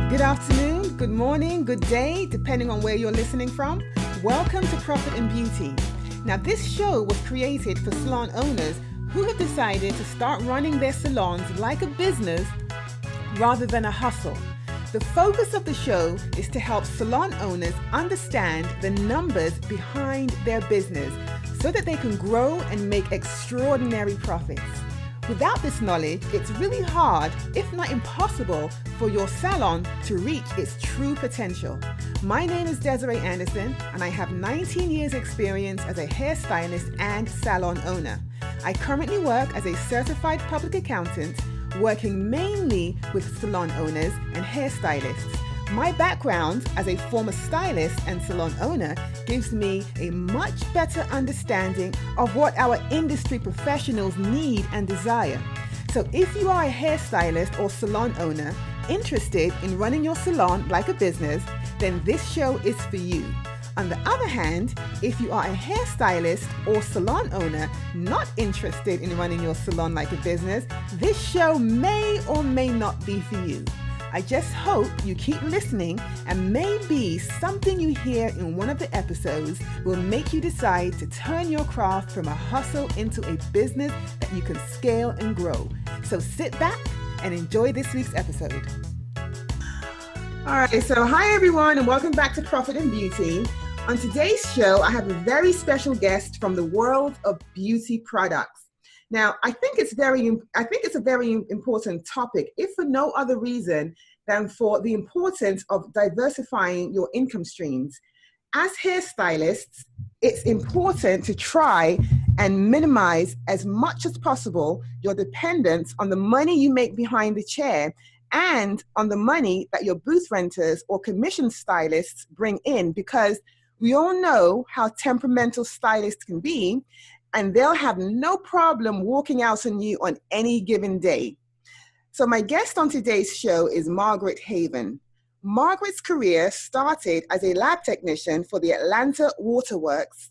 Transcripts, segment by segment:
Good afternoon, good morning, good day, depending on where you're listening from. Welcome to Profit and Beauty. Now, this show was created for salon owners who have decided to start running their salons like a business rather than a hustle. The focus of the show is to help salon owners understand the numbers behind their business so that they can grow and make extraordinary profits. Without this knowledge, it's really hard, if not impossible, for your salon to reach its true potential. My name is Desiree Anderson, and I have 19 years experience as a hairstylist and salon owner. I currently work as a certified public accountant, working mainly with salon owners and hairstylists. My background as a former stylist and salon owner gives me a much better understanding of what our industry professionals need and desire. So if you are a hairstylist or salon owner interested in running your salon like a business, then this show is for you. On the other hand, if you are a hairstylist or salon owner not interested in running your salon like a business, this show may or may not be for you. I just hope you keep listening, and maybe something you hear in one of the episodes will make you decide to turn your craft from a hustle into a business that you can scale and grow. So sit back and enjoy this week's episode. All right, so hi everyone, and welcome back to Profit and Beauty. On today's show, I have a very special guest from the world of beauty products. Now, I think it's a very important topic, if for no other reason than for the importance of diversifying your income streams. As hairstylists, it's important to try and minimize as much as possible your dependence on the money you make behind the chair and on the money that your booth renters or commission stylists bring in, because we all know how temperamental stylists can be, and they'll have no problem walking out on you on any given day. So my guest on today's show is Margaret Haven. Margaret's career started as a lab technician for the Atlanta Waterworks,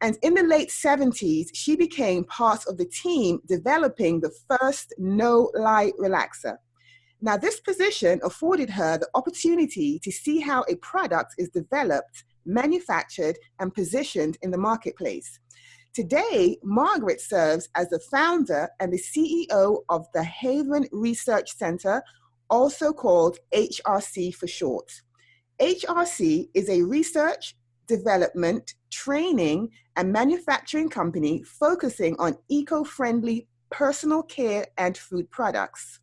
and in the late 70s, she became part of the team developing the first no-light relaxer. Now, this position afforded her the opportunity to see how a product is developed, manufactured, and positioned in the marketplace. Today, Margaret serves as the founder and the CEO of the Haven Research Center, also called HRC for short. HRC is a research, development, training, and manufacturing company focusing on eco-friendly personal care and food products.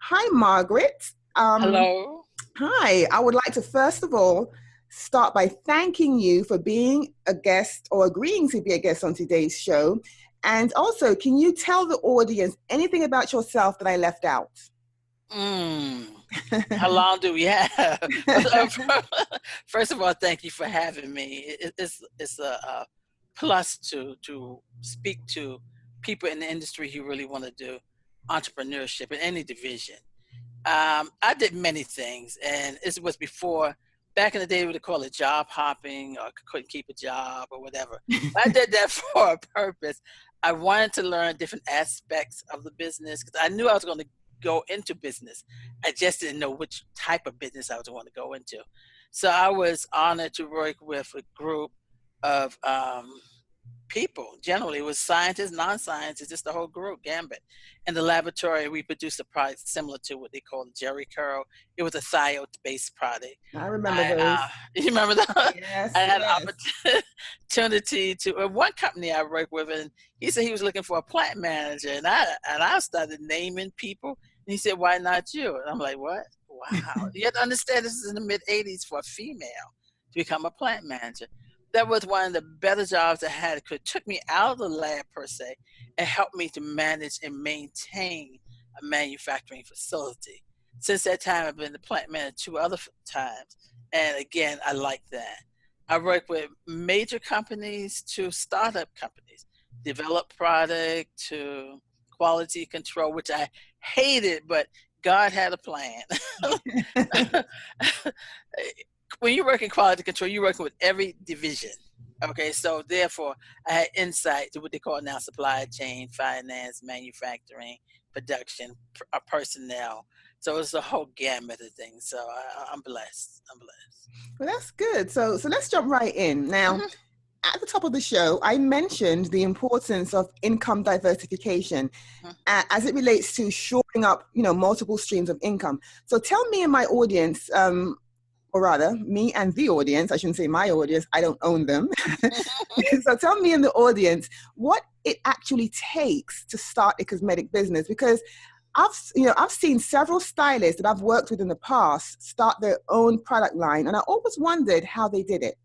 Hi, Margaret. Hello. Hi. I would like to first of all start by thanking you for being a guest or agreeing to be a guest on today's show. And also, can you tell the audience anything about yourself that I left out? How long do we have? First of all, thank you for having me. It's a plus to speak to people in the industry who really want to do entrepreneurship in any division. I did many things, and it was before. Back in the day, we would call it job hopping, or couldn't keep a job or whatever. I did that for a purpose. I wanted to learn different aspects of the business because I knew I was going to go into business. I just didn't know which type of business I was going to go into. So I was honored to work with a group of people. Generally, it was scientists, non-scientists, just the whole group, gambit. In the laboratory, we produced a product similar to what they call the Jerry Curl. It was a thiol-based product. I remember those. You remember that? Yes. I had an opportunity to one company I worked with, and he said he was looking for a plant manager, and I started naming people, and he said, "Why not you?" And I'm like, "What? Wow!" You have to understand, this is in the mid '80s for a female to become a plant manager. That was one of the better jobs I had. It took me out of the lab per se and helped me to manage and maintain a manufacturing facility. Since that time, I've been the plant manager 2 other times. And again, I like that. I work with major companies to startup companies, develop product to quality control, which I hated, but God had a plan. When you work in quality control, you're working with every division. Okay, so therefore, I had insight to what they call now supply chain, finance, manufacturing, production, personnel. So it's a whole gamut of things. So I'm blessed. I'm blessed. Well, that's good. So let's jump right in. Now, Mm-hmm. at the top of the show, I mentioned the importance of income diversification as it relates to shoring up, multiple streams of income. So tell me and my audience, or rather, me and the audience, I shouldn't say my audience, I don't own them. So tell me and the audience what it actually takes to start a cosmetic business, because I've seen several stylists that I've worked with in the past start their own product line, and I always wondered how they did it.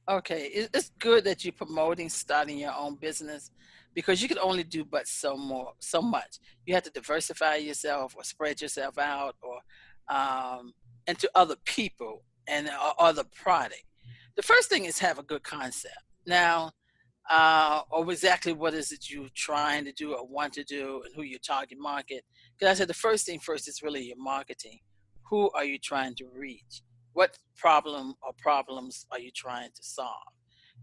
Okay, it's good that you're promoting starting your own business because you can only do but so much. You have to diversify yourself or spread yourself out or um, into other people and other product. The first thing is have a good concept. Now, or exactly what is it you're trying to do or want to do and who your target market. Because I said the first thing first is really your marketing. Who are you trying to reach? What problem or problems are you trying to solve?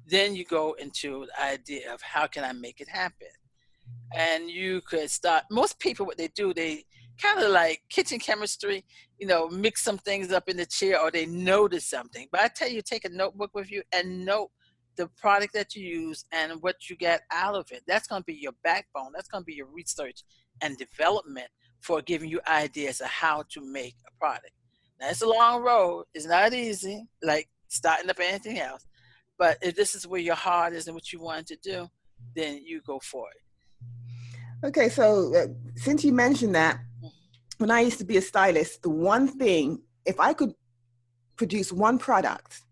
Then you go into the idea of how can I make it happen? And you could start, most people what they do, they kind of like kitchen chemistry, mix some things up in the chair or they notice something. But I tell you, take a notebook with you and note the product that you use and what you get out of it. That's going to be your backbone. That's going to be your research and development for giving you ideas of how to make a product. Now it's a long road. It's not easy, like starting up anything else. But if this is where your heart is and what you want to do, then you go for it. Okay, so since you mentioned that, when I used to be a stylist, the one thing, if I could produce one product,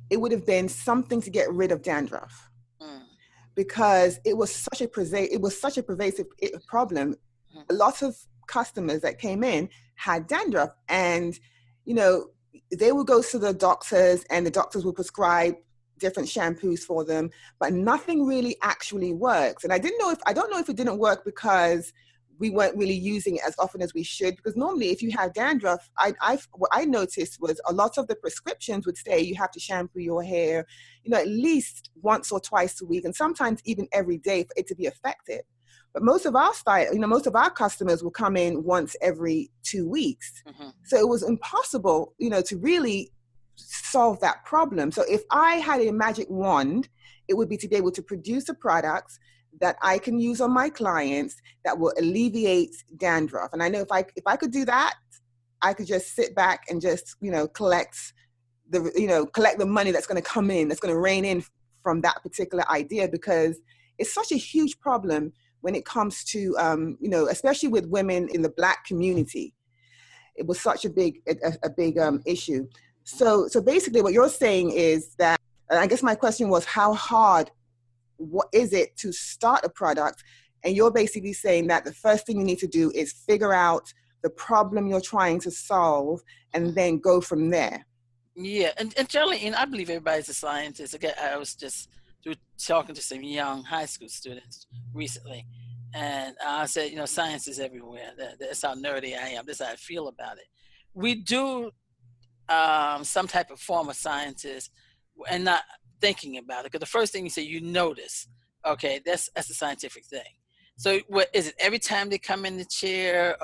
it would have been something to get rid of dandruff, because it was such a pervasive problem. A lot of customers that came in had dandruff, and they would go to the doctors, and the doctors would prescribe different shampoos for them, but nothing really actually works. And I don't know if it didn't work because we weren't really using it as often as we should, because normally if you have dandruff, what I noticed was a lot of the prescriptions would say you have to shampoo your hair, at least once or twice a week, and sometimes even every day for it to be effective. But most of our customers will come in once every 2 weeks. So it was impossible, to really solve that problem. So if I had a magic wand, it would be to be able to produce a product that I can use on my clients that will alleviate dandruff. And I know if I could do that, I could just sit back and just, collect the money that's going to come in, that's going to rain in from that particular idea, because it's such a huge problem when it comes to, especially with women in the Black community. It was such a big issue. So basically what you're saying is that, I guess my question was, how hard, what is it to start a product? And you're basically saying that the first thing you need to do is figure out the problem you're trying to solve and then go from there. Yeah, and generally, and I believe everybody's a scientist. Again, I was just talking to some young high school students recently, and I said, science is everywhere. That's how nerdy I am. That's how I feel about it. We do some type of form of scientist and not thinking about it. Because the first thing you say, you notice, okay, that's a scientific thing. So what is it? Every time they come in the chair,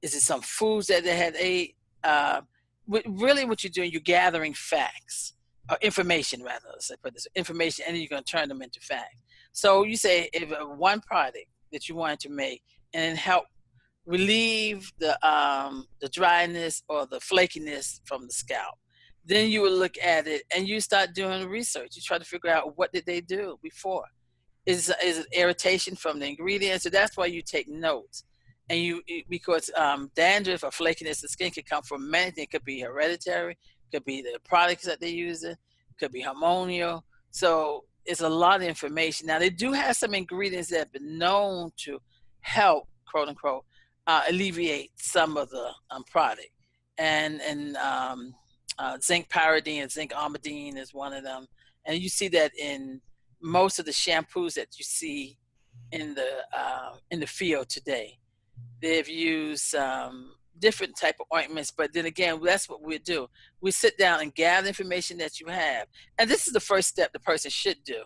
is it some foods that they had ate? Really what you're doing, you're gathering facts, or information rather, let's put this, information, and then you're going to turn them into facts. So you say if one product that you wanted to make and help relieve the dryness or the flakiness from the scalp, then you will look at it and you start doing research. You try to figure out what did they do before. Is it irritation from the ingredients? So that's why you take notes. And because dandruff or flakiness of the skin can come from many things. It could be hereditary, could be the products that they're using, could be hormonal. So it's a lot of information. Now they do have some ingredients that have been known to help, quote unquote, alleviate some of the product. And zinc pyridine and zinc armidine is one of them. And you see that in most of the shampoos that you see in the field today. They've used different type of ointments, but then again, that's what we do. We sit down and gather information that you have. And this is the first step the person should do.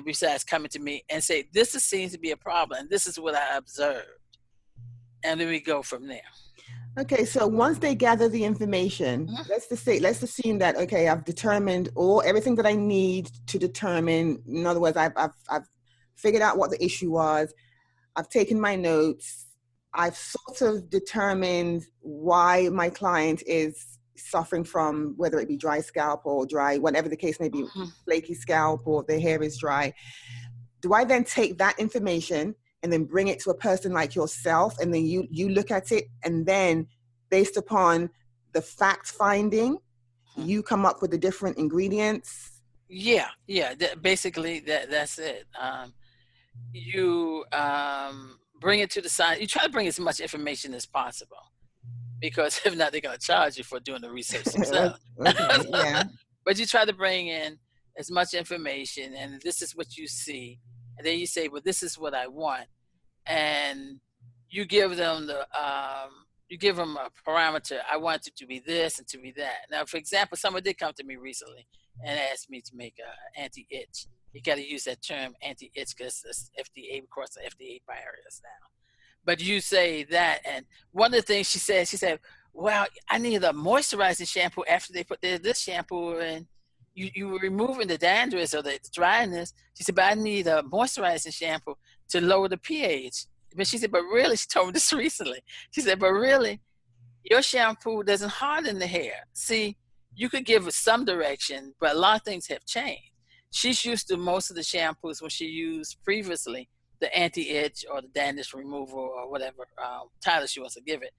besides coming to me and say, this seems to be a problem, and this is what I observed, and then we go from there. Okay, so once they gather the information, let's assume that, okay, I've determined everything that I need to determine. In other words, I've figured out what the issue was. I've taken my notes. I've sort of determined why my client is suffering from, whether it be dry scalp or dry, whatever the case may be, flaky scalp, or their hair is dry. Do I then take that information and then bring it to a person like yourself, and then you look at it, and then based upon the fact finding, you come up with the different ingredients? Yeah. Basically, that's it. You bring it to the side. You try to bring as much information as possible, because if not, they're going to charge you for doing the research themselves. Okay, yeah. But you try to bring in as much information, and this is what you see, and then you say, well, this is what I want, and you give them a parameter. I want it to be this and to be that. Now, for example, someone did come to me recently and asked me to make an anti-itch. You got to use that term anti-itch because it's FDA, across the FDA barriers now. But you say that, and one of the things she said, well, I need a moisturizing shampoo after they put this shampoo in. You were removing the dandruff or the dryness. She said, but I need a moisturizing shampoo to lower the pH. But she said, but really, she told me this recently. She said, but really, your shampoo doesn't harden the hair. See, you could give it some direction, but a lot of things have changed. She's used to most of the shampoos when she used previously the anti-itch or the dandruff removal or whatever title she wants to give it,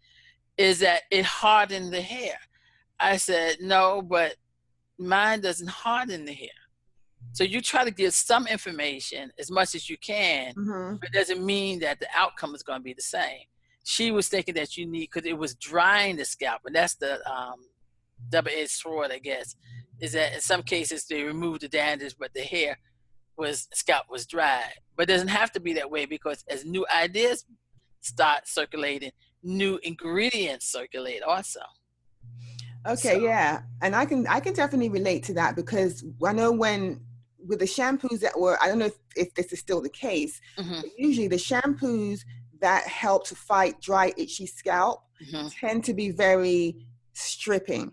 is that it hardened the hair. I said, no, but mine doesn't harden the hair. So you try to give some information as much as you can, but it doesn't mean that the outcome is going to be the same. She was thinking that you need, because it was drying the scalp, and that's the double-edged sword, I guess, is that in some cases they remove the dandruff, but the scalp was dry. But it doesn't have to be that way, because as new ideas start circulating, new ingredients circulate also. Okay, yeah, and I can definitely relate to that, because I know with the shampoos that were, I don't know if this is still the case, but usually the shampoos that help to fight dry, itchy scalp tend to be very stripping.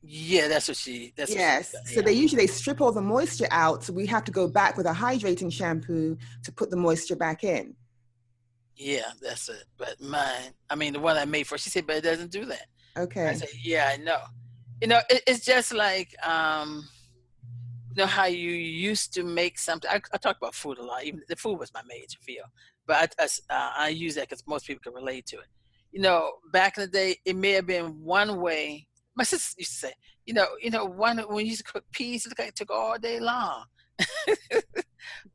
Yeah, that's what she. Yes, so they strip all the moisture out, so we have to go back with a hydrating shampoo to put the moisture back in. Yeah, that's it. But mine, I mean, the one I made for, she said, but it doesn't do that. Okay. I said, yeah, I know. It's just like, how you used to make something. I talk about food a lot. Even the food was my major field, but I use that because most people can relate to it. Back in the day, it may have been one way. My sister used to say, when you used to cook peas, it looked like it took all day long.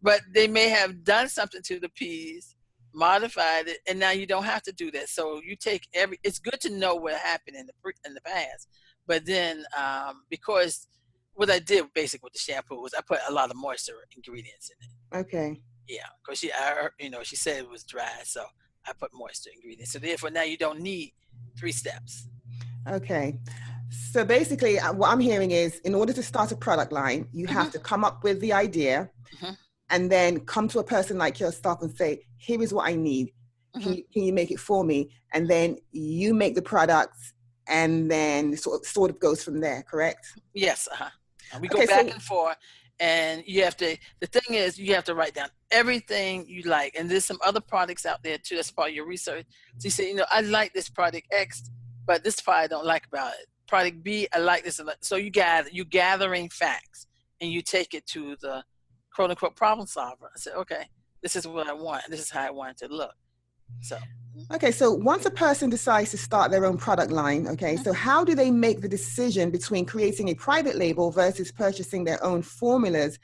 But they may have done something to the peas, modified it, and now you don't have to do that. So you take it's good to know what happened in the past, but then because what I did basically with the shampoo was I put a lot of moisture ingredients in it. Okay. Yeah, because she said it was dry, so I put moisture ingredients. So therefore now you don't need 3 steps. Okay. So basically what I'm hearing is, in order to start a product line, you have to come up with the idea and then come to a person like yourself and say, here is what I need. Can you make it for me? And then you make the products, and then sort of goes from there, correct? Yes. We go back and forth, and you have to, the thing is, you have to write down everything you like. And there's some other products out there too, that's part of your research. So you say, I like this product X, but this part I don't like about it. Product B, I like this. So you're gathering facts, and you take it to the quote unquote problem solver. I said, okay, this is what I want, and this is how I want it to look. So. Okay, so once a person decides to start their own product line, okay, so how do they make the decision between creating a private label versus purchasing their own formulas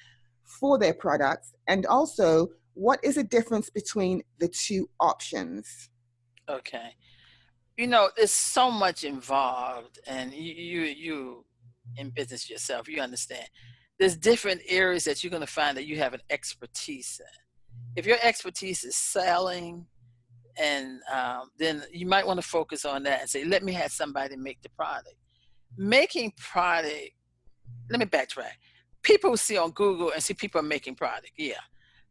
for their products? And also, what is the difference between the two options? Okay. There's so much involved, and you in business yourself, you understand. There's different areas that you're going to find that you have an expertise in. If your expertise is selling, and then you might want to focus on that and say, let me have somebody make the product. Making product, let me backtrack. people see on Google and see people are making product. Yeah.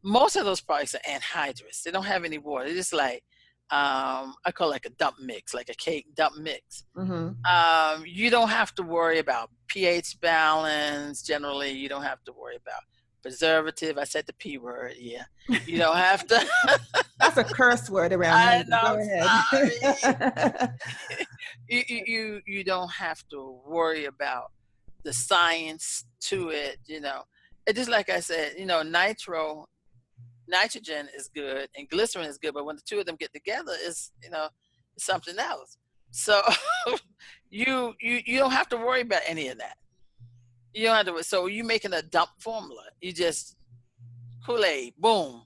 Most of those products are anhydrous. They don't have any water. It's just like, I call it like a dump mix, like a cake dump mix. Mm-hmm. You don't have to worry about pH balance. Generally, you don't have to worry about preservative. I said the P word. Yeah. You don't have to. That's a curse word around I here. Go know, ahead. you don't have to worry about the science to it. It just like I said, nitrogen is good and glycerin is good, but when the two of them get together, it's something else. So you don't have to worry about any of that. You don't have to. So you making a dump formula. You just Kool-Aid, boom.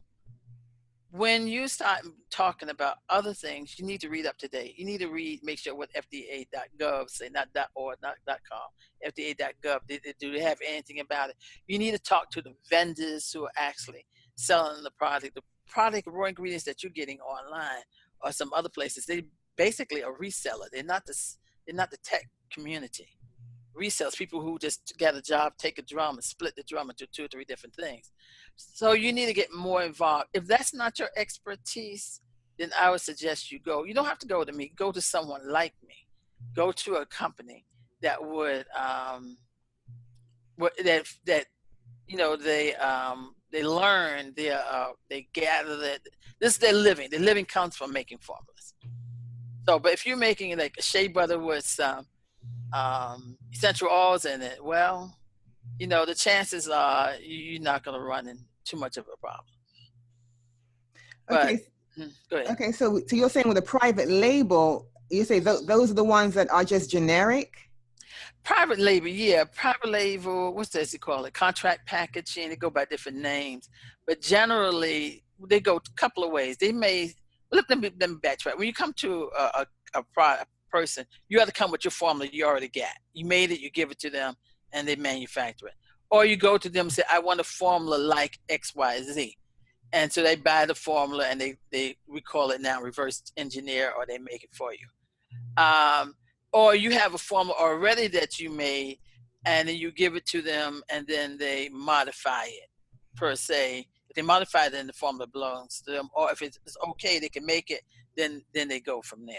When you start talking about other things, you need to read up to date. You need to make sure what FDA.gov say, not .org, not .com, FDA.gov. Do they have anything about it? You need to talk to the vendors who are actually selling the product. The product raw ingredients that you're getting online or some other places, they basically are reseller. They're not the tech community. Resellers, people who just get a job, take a drum and split the drum into 2 or 3 different things. So you need to get more involved. If that's not your expertise, then I would suggest you go. You don't have to go to me. Go to someone like me. Go to a company that would they learn, they gather that this is their living. Their living comes from making formulas. So, but if you're making like a shea butter with some essential oils in it, well, the chances are you're not going to run into too much of a problem. But, okay. Go ahead. Okay. So you're saying with a private label, you say those are the ones that are just generic? Private label, yeah. Private label, what's this you call it? Contract packaging. They go by different names. But generally, they go a couple of ways. They may, let me backtrack. When you come to a person, you have to come with your formula you already got. You made it, you give it to them, and they manufacture it. Or you go to them and say, I want a formula like XYZ. And so they buy the formula and we call it now reverse engineer, or they make it for you. Or you have a formula already that you made and then you give it to them and then they modify it per se. If they modify it, then the formula belongs to them. Or if it's okay, they can make it, then they go from there.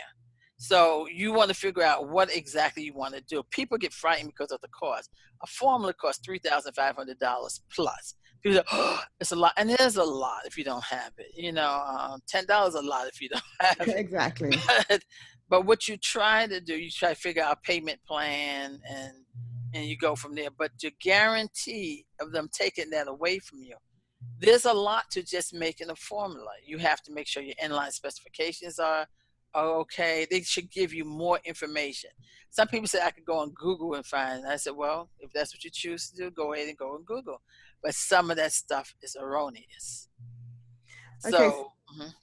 So you want to figure out what exactly you want to do. People get frightened because of the cost. A formula costs $3,500 plus. People say, oh, it's a lot. And it is a lot if you don't have it. $10 is a lot if you don't have it. Exactly. But what you try to do, you try to figure out a payment plan and you go from there. But your guarantee of them taking that away from you, there's a lot to just making a formula. You have to make sure your inline specifications are okay. They should give you more information. Some people say I could go on Google and find. And I said, well, if that's what you choose to do, go ahead and go on Google. But some of that stuff is erroneous. Okay. So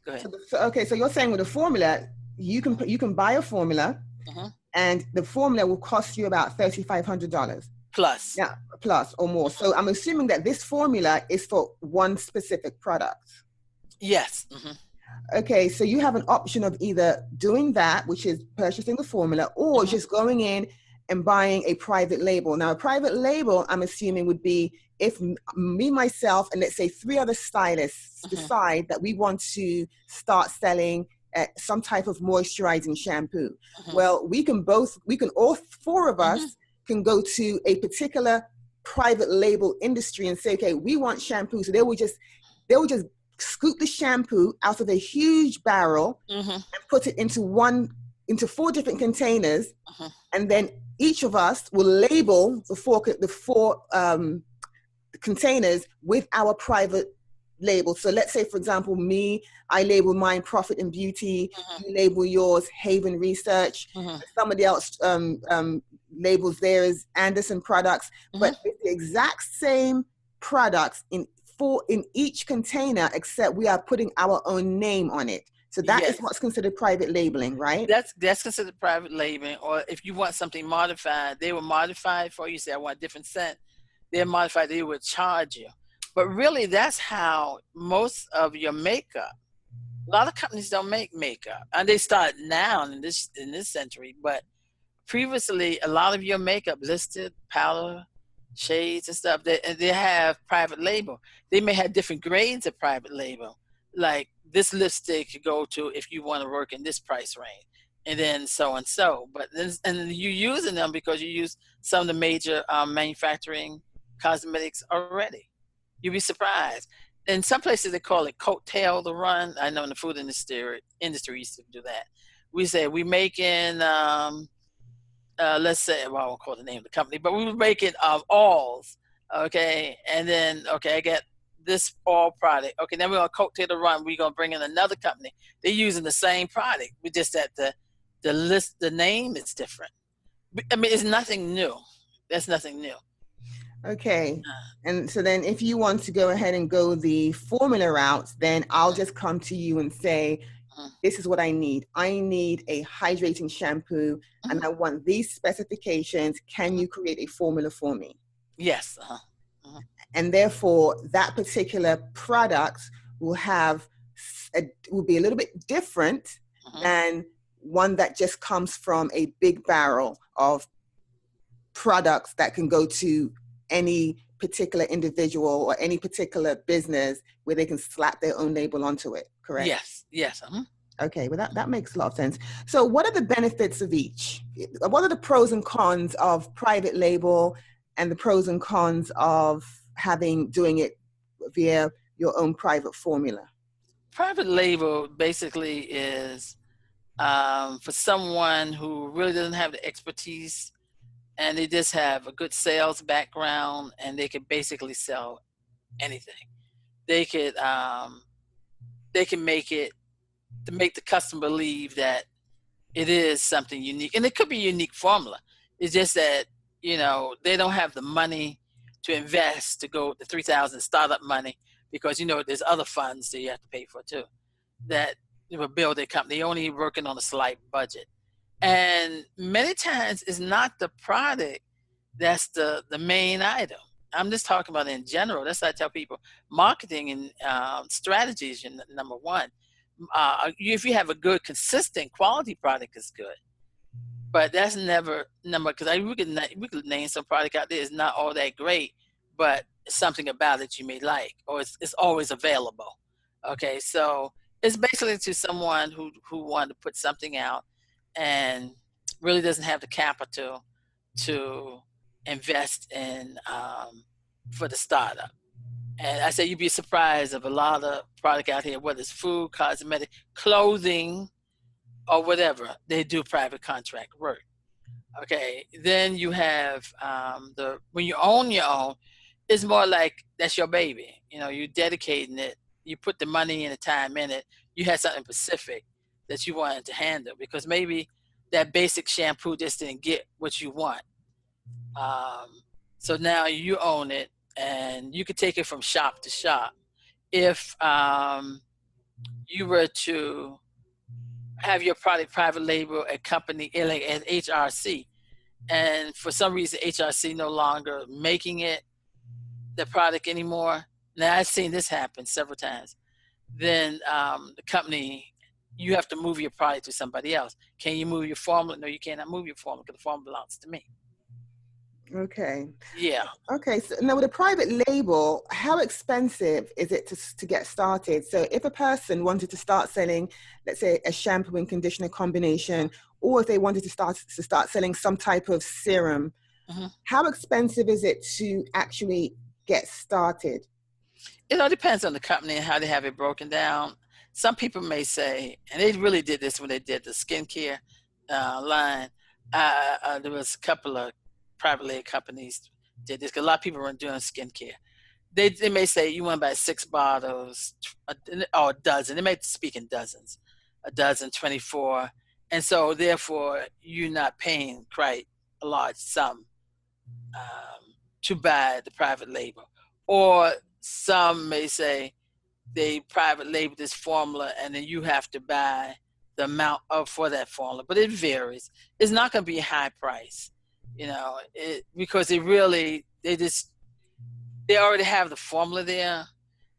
go ahead. So you're saying with a formula, you can buy a formula, and the formula will cost you about $3,500 plus. Yeah, plus or more. So I'm assuming that this formula is for one specific product. Yes. Okay, so you have an option of either doing that, which is purchasing the formula, or just going in and buying a private label. Now, a private label, I'm assuming, would be if me, myself, and let's say 3 other stylists decide that we want to start selling some type of moisturizing shampoo. Well, we can all 4 of us can go to a particular private label industry and say, okay, we want shampoo. So they will just scoop the shampoo out of a huge barrel and put it into 4 different containers, and then each of us will label the 4 containers with our private label. So let's say, for example, me, I label mine Profit and Beauty. You label yours Haven Research. Somebody else labels theirs Anderson Products. But it's the exact same products in each container, except we are putting our own name on it. So that is what's considered private labeling, right? That's considered private labeling. Or if you want something modified, they will modify it for you. Say, I want a different scent. They're modified. They would charge you. But really, that's how most of your makeup. A lot of companies don't make makeup, and they start now in this century. But previously, a lot of your makeup, lipstick, powder, shades and stuff. They have private label. They may have different grades of private label. Like this lipstick you go to if you want to work in this price range, and then so and so. But then and you using them because you use some of the major manufacturing cosmetics already. You'd be surprised. In some places they call it coattail the run. I know in the food industry used to do that. We say we making let's say, well, I won't call the name of the company, but we were making alls, okay, and then okay, I get this all product, okay, then we're gonna coattail the run. We're gonna bring in another company. They're using the same product, we just that the name is different. I mean, it's nothing new. That's nothing new. Okay. And so then if you want to go ahead and go the formula route, then I'll just come to you and say, this is what I need. I need a hydrating shampoo and I want these specifications. Can you create a formula for me? Yes. And therefore that particular product will will be a little bit different than one that just comes from a big barrel of products that can go to any particular individual or any particular business where they can slap their own label onto it, correct? Yes. Okay, well that makes a lot of sense. So what are the benefits of each? What are the pros and cons of private label and the pros and cons of doing it via your own private formula? Private label basically is for someone who really doesn't have the expertise and they just have a good sales background and they can basically sell anything. They can make it to make the customer believe that it is something unique, and it could be a unique formula. It's just that they don't have the money to invest to go the 3,000 startup money because there's other funds that you have to pay for too that will build a company. They're only working on a slight budget. And many times it's not the product that's the main item. I'm just talking about in general. That's why I tell people marketing and strategies are number one. If you have a good, consistent quality product, is good. But that's never number because we could name some product out there is not all that great, but something about it you may like, or it's always available. Okay, so it's basically to someone who wanted to put something out and really doesn't have the capital to invest in for the startup. And I say you'd be surprised of a lot of product out here, whether it's food, cosmetic, clothing, or whatever. They do private contract work. Okay, then you have when you own your own, it's more like that's your baby. You're dedicating it. You put the money and the time in it. You had something specific that you wanted to handle because maybe that basic shampoo just didn't get what you want. So now you own it and you could take it from shop to shop. If you were to have your product private label a company like at HRC, and for some reason HRC no longer making it the product anymore. Now I've seen this happen several times. Then the company, you have to move your product to somebody else. Can you move your formula? No, you cannot move your formula because the formula belongs to me. Okay. Yeah. Okay. So now with a private label, how expensive is it to get started? So if a person wanted to start selling, let's say a shampoo and conditioner combination, or if they wanted to start selling some type of serum, how expensive is it to actually get started? It all depends on the company and how they have it broken down. Some people may say, and they really did this when they did the skincare line. There was a couple of private label companies did this because a lot of people weren't doing skincare. They may say you want to buy 6 bottles or a dozen. They may speak in dozens, a dozen, 24, and so therefore you're not paying quite a large sum to buy the private label. Or some may say they private label this formula and then you have to buy the amount for that formula, but it varies. It's not going to be a high price, because they already have the formula there.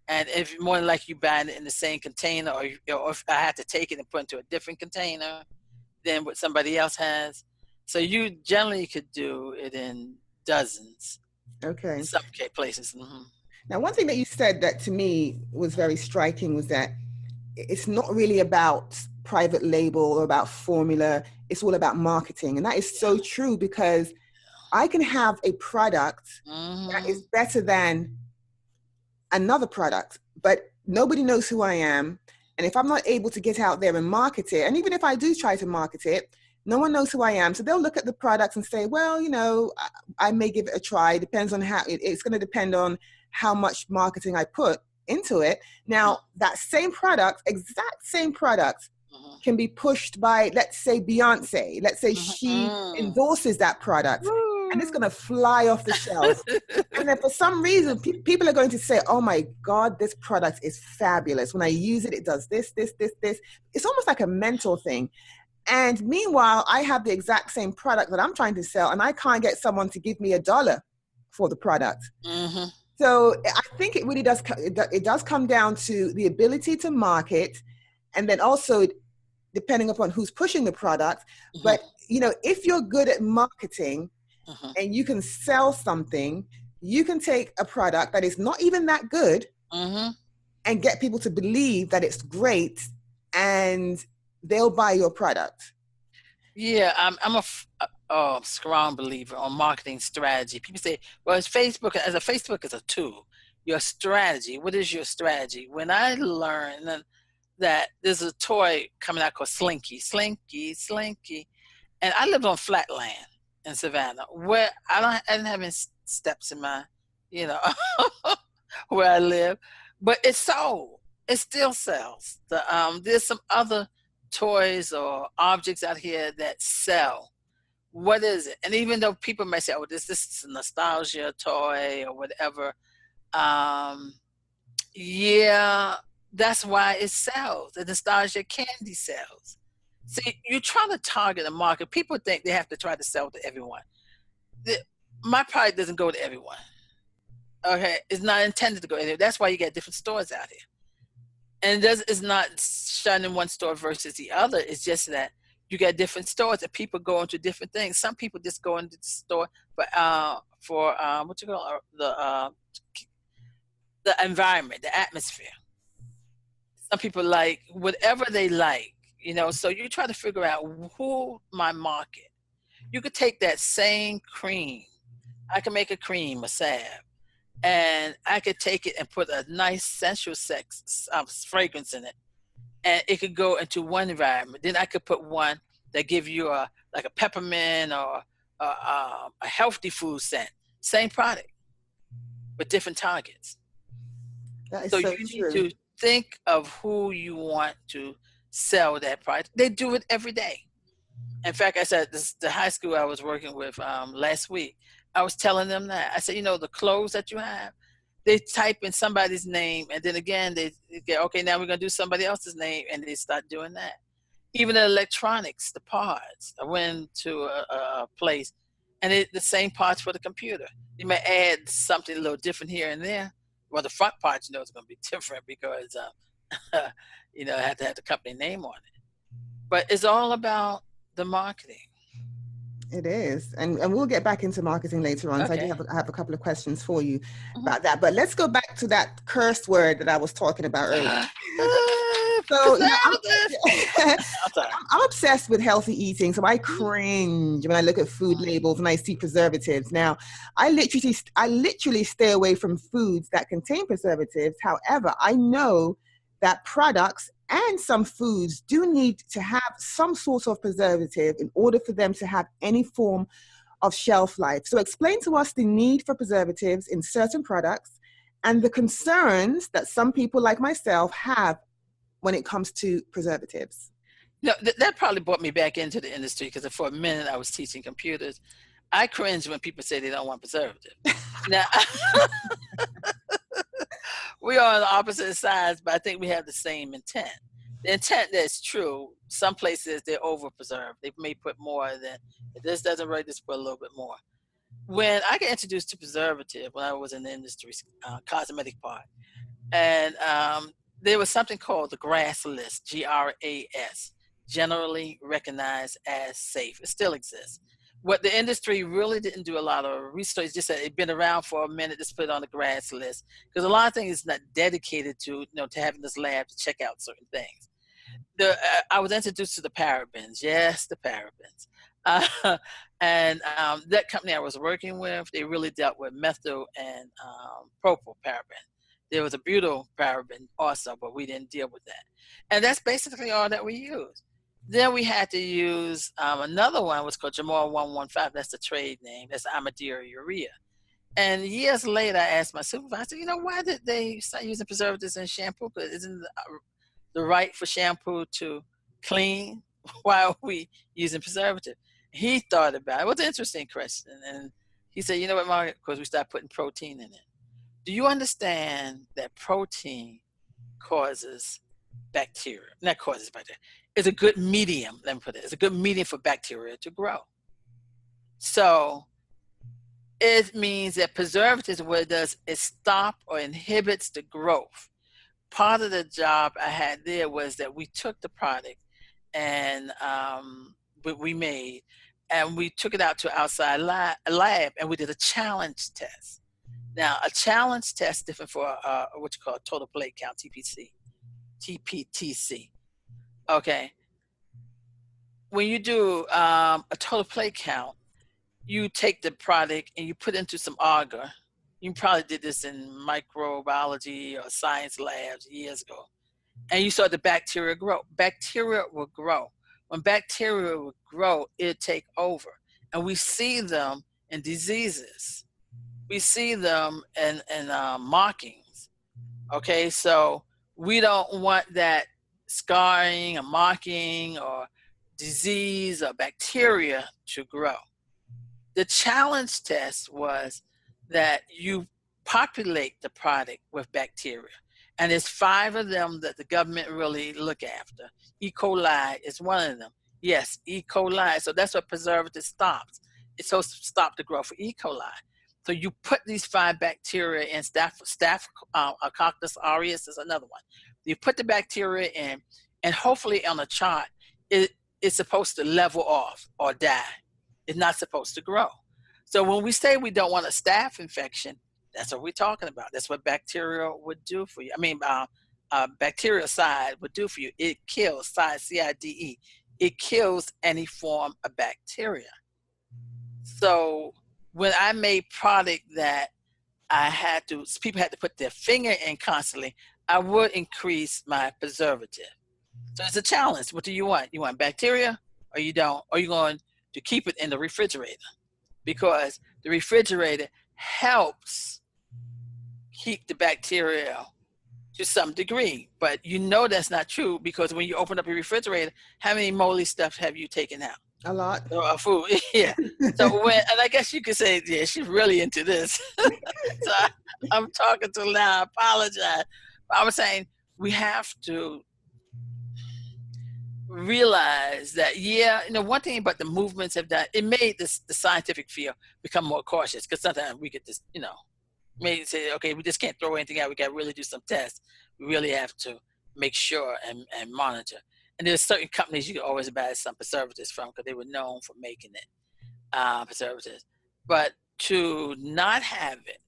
And if more than likely you buying it in the same container, or if I have to take it and put it into a different container than what somebody else has. So you generally could do it in dozens. Okay. in some places. Now, one thing that you said that to me was very striking was that it's not really about private label or about formula. It's all about marketing. And that is so true, because I can have a product that is better than another product, but nobody knows who I am. And if I'm not able to get out there and market it, and even if I do try to market it, no one knows who I am. So they'll look at the product and say, well, I may give it a try. It depends on it's going to depend on how much marketing I put into it. Now, that same product, exact same product, can be pushed by, let's say, Beyonce. Let's say she endorses that product, and it's going to fly off the shelf. And then for some reason, people are going to say, oh my God, this product is fabulous. When I use it, it does this, this, this, this. It's almost like a mental thing. And meanwhile, I have the exact same product that I'm trying to sell, and I can't get someone to give me $1 for the product. So I think it really does, it does come down to the ability to market, and then also depending upon who's pushing the product. But, if you're good at marketing and you can sell something, you can take a product that is not even that good and get people to believe that it's great, and they'll buy your product. Yeah, I'm a strong believer on marketing strategy. People say, well, Facebook is a tool. Your strategy, what is your strategy? When I learned that there's a toy coming out called Slinky, and I lived on flat land in Savannah, where I didn't have any steps in my, where I live, but it sold. It still sells. There's some other toys or objects out here that sell. What is it? And even though people may say, oh, this is a nostalgia toy or whatever, yeah, that's why it sells. The nostalgia candy sells. See, you're trying to target a market. People think they have to try to sell to everyone. My product doesn't go to everyone. Okay, it's not intended to go anywhere. That's why you get different stores out here. And it's not shining one store versus the other. It's just that you get different stores and people go into different things. Some people just go into the store for what you call the environment, the atmosphere. Some people like whatever they like, so you try to figure out who my market. You could take that same cream. I can make a cream, a salve, and I could take it and put a nice sensual sex fragrance in it, and it could go into one environment. Then I could put one that give you like a peppermint or a healthy food scent. Same product, but different targets. That is so so you true. need to think of who you want to sell that product. They do it every day. In fact, I said the high school I was working with last week, I was telling them that. I said, the clothes that you have, they type in somebody's name, and then again, they get, okay, now we're going to do somebody else's name, and they start doing that. Even the electronics, the parts. I went to a place, and the same parts for the computer. You may add something a little different here and there. Well, the front part, it's going to be different because, I have to have the company name on it. But it's all about the marketing. It is. And we'll get back into marketing later on. Okay. So I have a couple of questions for you about that. But let's go back to that cursed word that I was talking about earlier. So I'm obsessed with healthy eating. So I cringe when I look at food labels and I see preservatives. Now, I literally stay away from foods that contain preservatives. However, I know that products and some foods do need to have some sort of preservative in order for them to have any form of shelf life. So explain to us the need for preservatives in certain products and the concerns that some people like myself have when it comes to preservatives. That probably brought me back into the industry because for a minute I was teaching computers. I cringe when people say they don't want preservative. Now, we are on the opposite sides, but I think we have the same intent. The intent that's true. Some places they're over preserved. They may put more than this doesn't really just put a little bit more. When I got introduced to preservative when I was in the industry, cosmetic part, and there was something called the GRAS list, GRAS, generally recognized as safe. It still exists. what the industry really didn't do a lot of research, just that it'd been around for a minute, just put it on the grads list. Because a lot of things is not dedicated to, to having this lab to check out certain things. I was introduced to the parabens. Yes, the parabens. And that company I was working with, they really dealt with methyl and propyl paraben. There was a butyl paraben also, but we didn't deal with that. And that's basically all that we used. Then we had to use another one, was called Jamal 115. That's the trade name. That's Amadira urea. And years later, I asked my supervisor, why did they start using preservatives in shampoo? Because isn't the right for shampoo to clean? Why are we using preservative? He thought about it. It was an interesting question. And he said, you know what, Margaret? Because we started putting protein in it. Do you understand that protein causes bacteria? Not causes bacteria. It's a good medium, let me put it. It's a good medium for bacteria to grow. So it means that preservatives, what it does is stop or inhibits the growth. Part of the job I had there was that we took the product and we made, and we took it out to outside lab, and we did a challenge test. Now, a challenge test different for what you call a total plate count, TPTC. Okay. When you do a total plate count, you take the product and you put it into some agar. You probably did this in microbiology or science labs years ago. And you saw the bacteria grow. Bacteria will grow. When bacteria will grow, it'll take over. And we see them in diseases. We see them in markings. Okay, so we don't want that scarring or marking or disease or bacteria to grow. The challenge test was that you populate the product with bacteria. And there's 5 of them that the government really look after. E. coli is one of them. Yes, E. coli. So that's what preservative stops. It's supposed to stop the growth of E. coli. So you put these 5 bacteria in, Staphylococcus aureus is another one. You put the bacteria in, and hopefully on a chart, it's supposed to level off or die. It's not supposed to grow. So when we say we don't want a staph infection, that's what we're talking about. That's what bacteria would do for you. I mean, bactericide would do for you. It kills, CIDE. It kills any form of bacteria. So when I made product that people had to put their finger in constantly, I would increase my preservative. So it's a challenge. What do you want? You want bacteria or you don't? Or you're going to keep it in the refrigerator? Because the refrigerator helps keep the bacteria to some degree. But that's not true, because when you open up your refrigerator, how many moldy stuff have you taken out? A lot. Food, yeah. So and I guess you could say, yeah, she's really into this. So I'm talking to her now, I apologize. But I was saying we have to realize that, one thing about the movements have done, it made the scientific field become more cautious, because sometimes we get this, maybe say, okay, we just can't throw anything out. We got to really do some tests. We really have to make sure and monitor. And there's certain companies you can always buy some preservatives from, because they were known for making it, preservatives. But to not have it,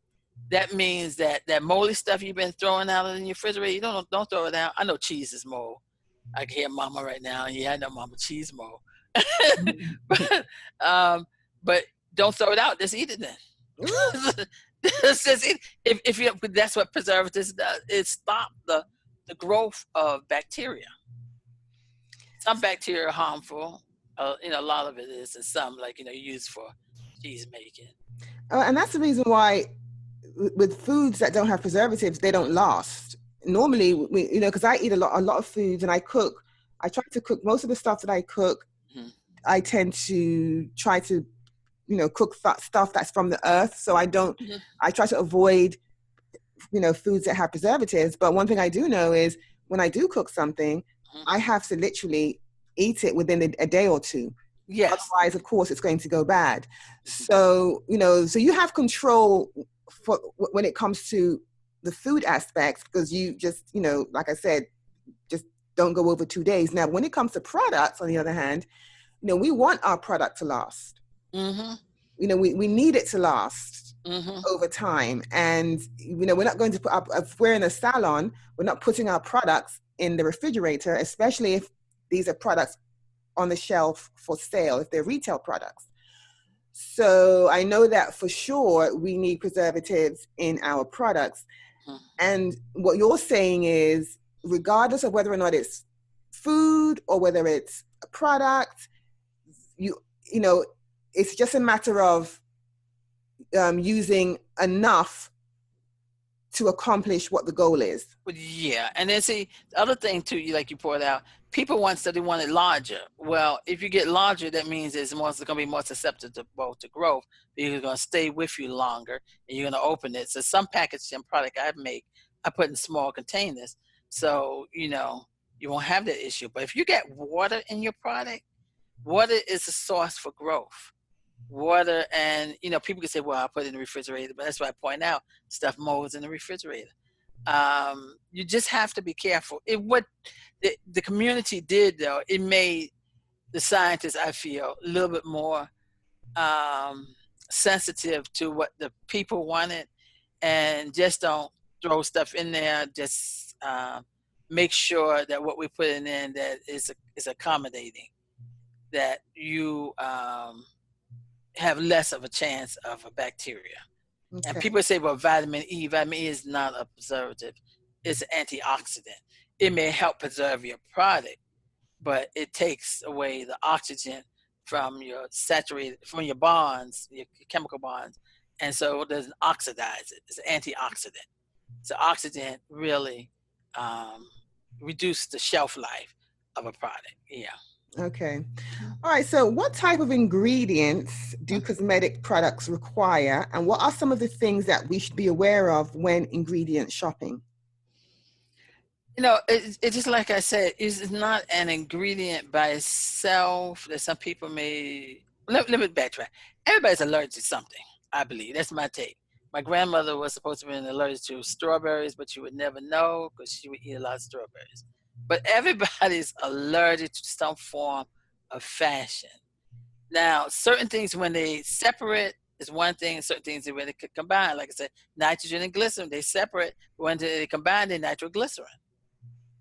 that means that moldy stuff you've been throwing out in your refrigerator, you don't throw it out. I know cheese is mold. I can hear Mama right now. Yeah, I know Mama, cheese mold. But don't throw it out. Just eat it then. If that's what preservatives does. It stops the growth of bacteria. Some bacteria are harmful. A lot of it is, and some used for cheese making. And that's the reason why with foods that don't have preservatives, they don't last. Normally, because I eat a lot of foods, and I try to cook most of the stuff that I cook. Mm-hmm. I tend to try to, cook stuff that's from the earth. So I don't, mm-hmm. I try to avoid, foods that have preservatives. But one thing I do know is when I do cook something, mm-hmm. I have to literally eat it within a day or two. Yes. Otherwise, of course, it's going to go bad. So, so you have control for when it comes to the food aspects, because you just, like I said, just don't go over 2 days. Now, when it comes to products, on the other hand, we want our product to last. Mm-hmm. We need it to last Mm-hmm. over time. And, we're not going to put up, if we're in a salon, we're not putting our products in the refrigerator, especially if these are products on the shelf for sale, if they're retail products. So I know that for sure we need preservatives in our products. And what you're saying is, regardless of whether or not it's food or whether it's a product, you know, it's just a matter of using enough to accomplish what the goal is. Yeah, and then see the other thing too, like you pointed out, people they want it larger. Well, if you get larger, that means it's going to be more susceptible to growth because it's going to stay with you longer, and you're going to open it. So some packaging product I make, I put in small containers, so you won't have that issue. But if you get water in your product, water is a source for growth. Water, and people can say, well, I put it in the refrigerator, but that's why I point out stuff molds in the refrigerator. You just have to be careful. What the community did, though, it made the scientists, I feel, a little bit more sensitive to what the people wanted, and just don't throw stuff in there. Just make sure that what we put in that is accommodating, that you have less of a chance of a bacteria. Okay. And people say, well, vitamin E is not a preservative. It's an antioxidant. It may help preserve your product, but it takes away the oxygen from your bonds, your chemical bonds. And so it doesn't oxidize it. It's an antioxidant. So oxygen really reduces the shelf life of a product. Yeah. Okay. All right. So what type of ingredients do cosmetic products require? And what are some of the things that we should be aware of when ingredient shopping? It's just like I said, it's not an ingredient by itself that some people may... Let me backtrack. Everybody's allergic to something, I believe. That's my take. My grandmother was supposed to be allergic to strawberries, but you would never know because she would eat a lot of strawberries. But everybody's allergic to some form of fashion. Now, certain things, when they separate, is one thing, and certain things when they could combine. Like I said, nitrogen and glycerin, they separate. When they combine, they're nitroglycerin.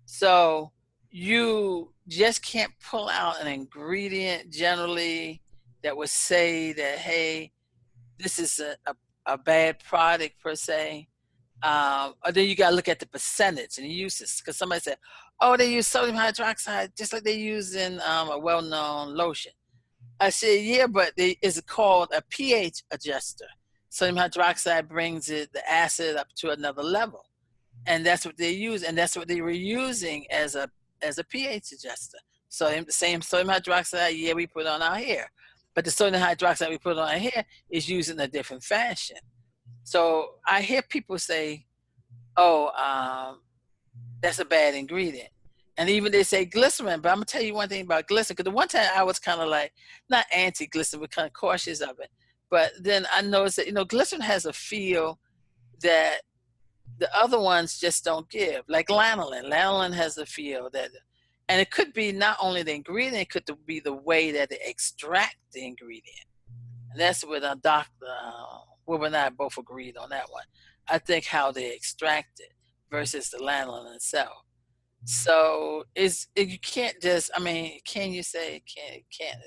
So you just can't pull out an ingredient generally that would say that, hey, this is a bad product per se. Or then you got to look at the percentage and the uses, because somebody said, oh, they use sodium hydroxide just like they use in a well-known lotion. I said, yeah, but it's called a pH adjuster. Sodium hydroxide brings the acid up to another level. And that's what they use, and that's what they were using as a pH adjuster. So the same sodium hydroxide, we put on our hair. But the sodium hydroxide we put on our hair is used in a different fashion. So I hear people say, oh, that's a bad ingredient. And even they say glycerin, but I'm going to tell you one thing about glycerin, because the one time I was kind of like, not anti-glycerin, but kind of cautious of it. But then I noticed that, glycerin has a feel that the other ones just don't give. Like lanolin. Lanolin has a feel that, and it could be not only the ingredient, it could be the way that they extract the ingredient. And that's what Dr. Wilbur and I both agreed on that one. I think how they extract it versus the lanolin itself. So you can't just, can you say can't?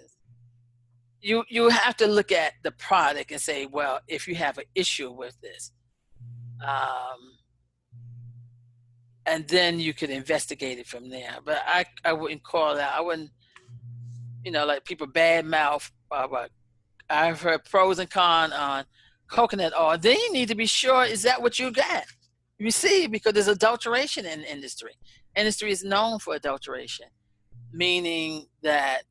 You have to look at the product and say, well, if you have an issue with this, and then you could investigate it from there. But I wouldn't call that. I wouldn't, like people bad mouth. I've heard pros and cons on coconut oil. Then you need to be sure, is that what you got? You see, because there's adulteration in the industry. Industry is known for adulteration, meaning that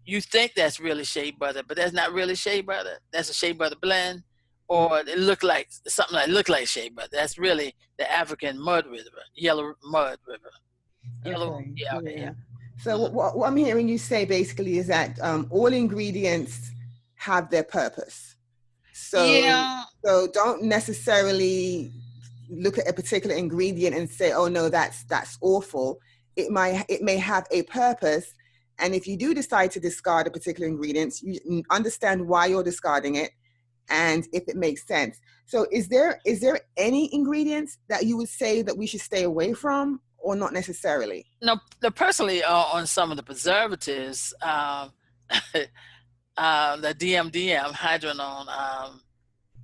you think that's really shea butter, but that's not really shea butter. That's a shea butter blend, or it look like something that look like shea butter. That's really the African mud river, yellow mud river. Yellow, okay. yeah. So what I'm hearing you say basically is that all ingredients have their purpose. So don't necessarily look at a particular ingredient and say, oh no, that's awful. It may have a purpose, And if you do decide to discard a particular ingredient, you understand why you're discarding it and if it makes sense. So is there any ingredients that you would say that we should stay away from, or not necessarily? No, personally, on some of the preservatives, the DMDM, hydronone,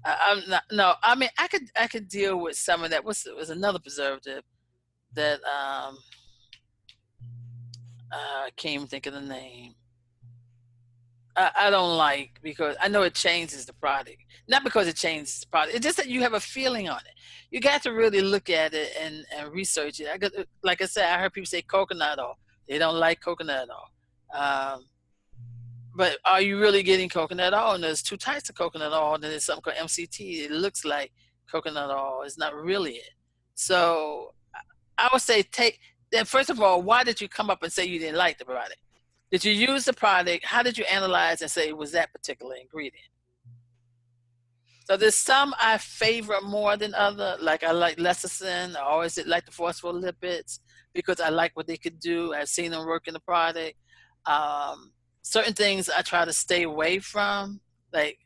I'm not, no, I mean, I could deal with some of that. Was another preservative that I can't even think of the name. I don't like, because I know it changes the product. Not because it changes the product. It's just that you have a feeling on it. You got to really look at it and research it. Like I said, I heard people say coconut oil. They don't like coconut oil. But are you really getting coconut oil? And there's two types of coconut oil. And there's something called MCT. It looks like coconut oil. It's not really it. So I would say first of all, why did you come up and say you didn't like the product? Did you use the product? How did you analyze and say it was that particular ingredient? So there's some I favor more than other. Like I like lecithin. I always did like the phospholipids because I like what they could do. I've seen them work in the product. Certain things I try to stay away from, like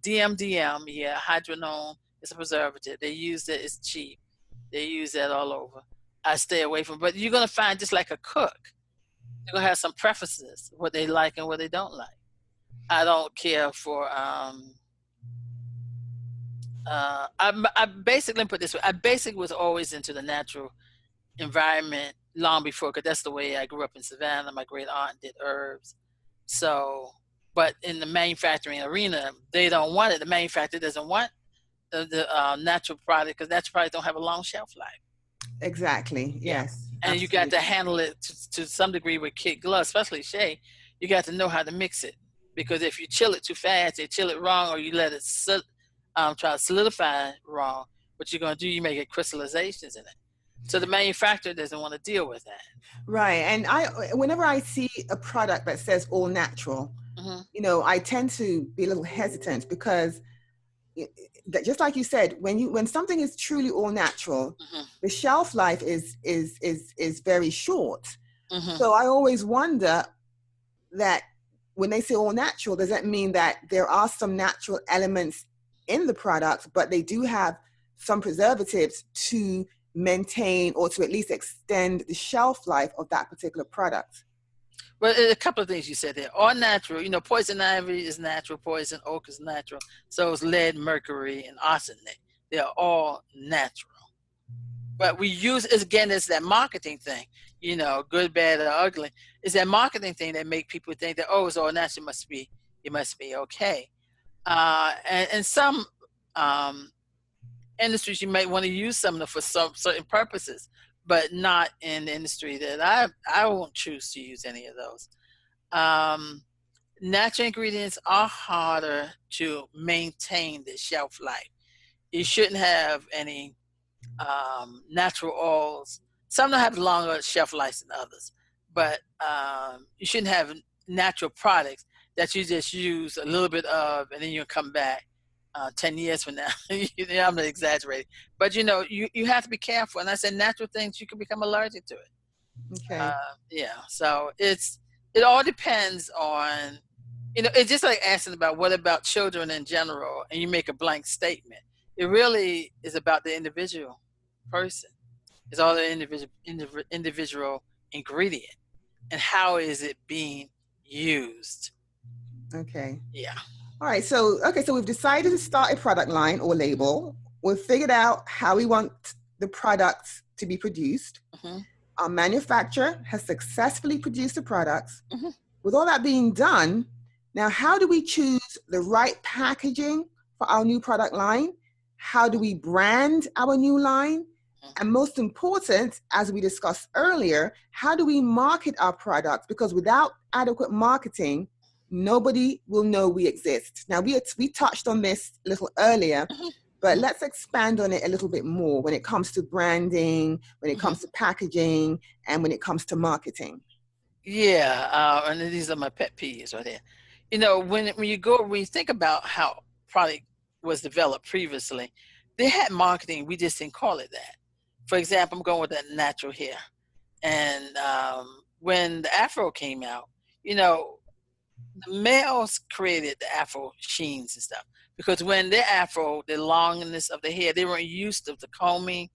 DMDM, yeah, hydronone is a preservative. They use it, it's cheap. They use that all over. I stay away from, but you're gonna find, just like a cook, they're gonna have some preferences, what they like and what they don't like. I don't care for I basically, put it this way, I basically was always into the natural environment long before, because that's the way I grew up in Savannah. My great aunt did herbs. So, but in the manufacturing arena, they don't want it. The manufacturer doesn't want the natural product, because natural products don't have a long shelf life. Exactly. Yes. And absolutely. you got to handle it to some degree with kid gloves, especially Shay. You got to know how to mix it, because if you chill it too fast, you chill it wrong, or you let it try to solidify wrong, what you're going to do, you may get crystallizations in it. So the manufacturer doesn't want to deal with that. Right. And whenever I see a product that says all natural, I tend to be a little hesitant, because just like you said, when something is truly all natural, the shelf life is very short. So I always wonder that when they say all natural, does that mean that there are some natural elements in the product, but they do have some preservatives to maintain or to at least extend the shelf life of that particular product? Well, a couple of things you said there. All natural, poison ivy is natural, poison oak is natural. So is lead, mercury, and arsenic. They're all natural. But we use, again, it's that marketing thing, good, bad, or ugly. It's that marketing thing that make people think that, oh, it's all natural, it must be okay. And some industries, you might want to use some of them for some certain purposes, but not in the industry that I won't choose to use any of those. Natural ingredients are harder to maintain the shelf life. You shouldn't have any natural oils. Some don't have longer shelf life than others, but you shouldn't have natural products that you just use a little bit of and then you'll come back 10 years from now. I'm not exaggerating, but you have to be careful. And I said natural things, you can become allergic to it. Okay. So it all depends on, it's just like asking about what about children in general, and you make a blank statement. It really is about the individual person. It's all the individual ingredient and how is it being used. Okay. Yeah. All right. So we've decided to start a product line or label. We've figured out how we want the products to be produced. Our manufacturer has successfully produced the products. With all that being done, now how do we choose the right packaging for our new product line? How do we brand our new line? And most important, as we discussed earlier, how do we market our products? Because without adequate marketing, nobody will know we exist. Now, we touched on this a little earlier, but let's expand on it a little bit more when it comes to branding, when it comes to packaging, and when it comes to marketing. Yeah, and these are my pet peeves right there. When you think about how product was developed previously, they had marketing, we just didn't call it that. For example, I'm going with that natural hair. And when the Afro came out, you know, the males created the Afro sheens and stuff because when they're Afro, the longness of the hair, they weren't used to the combing.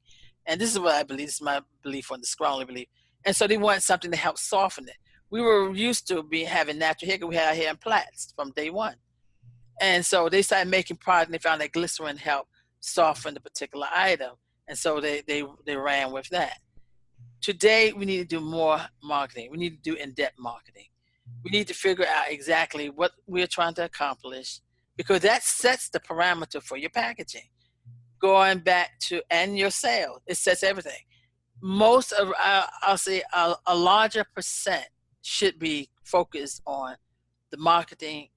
And this is what I believe. This is my belief on the strongly belief. And so they wanted something to help soften it. We were used to having natural hair because we had our hair in plaits from day one. And so they started making product and they found that glycerin helped soften the particular item. And so they ran with that. Today, we need to do more marketing. We need to do in-depth marketing. We need to figure out exactly what we're trying to accomplish because that sets the parameter for your packaging. Going back to, and your sales, it sets everything. Most of, I'll say a larger percent should be focused on the marketing.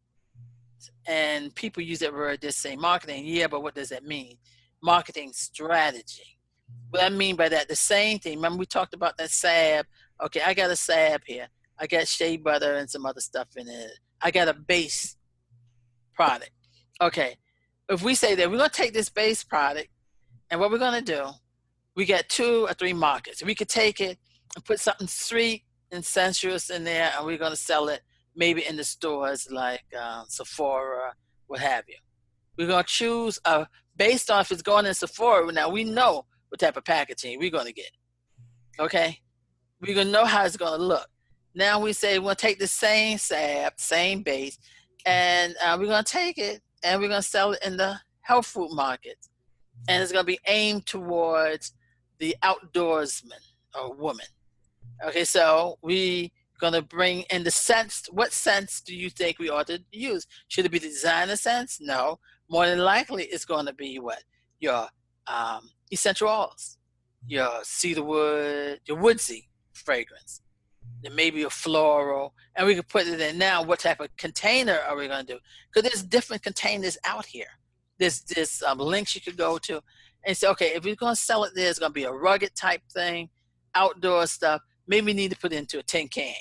And people use that word, they say marketing. Yeah, but what does that mean? Marketing strategy. What I mean by that, the same thing. Remember we talked about that salve. Okay, I got a salve here. I got shea butter and some other stuff in it. I got a base product. Okay, if we say that we're going to take this base product and what we're going to do, we got 2 or 3 markets. We could take it and put something sweet and sensuous in there and we're going to sell it maybe in the stores like Sephora, what have you. We're going to choose based on if it's going in Sephora. Now we know what type of packaging we're going to get. Okay? We're going to know how it's going to look. Now we say we'll take the same salve, same base, and we're going to take it and we're going to sell it in the health food market. And it's going to be aimed towards the outdoorsman or woman. Okay, so we going to bring in the scents. What scents do you think we ought to use? Should it be the designer scents? No. More than likely, it's going to be what? Your essential oils, your cedarwood, your woodsy fragrance. Then maybe a floral, and we can put it in. Now, what type of container are we going to do? Because there's different containers out here. There's links you could go to and say, okay, if we're going to sell it there, it's going to be a rugged type thing, outdoor stuff. Maybe we need to put it into a tin can.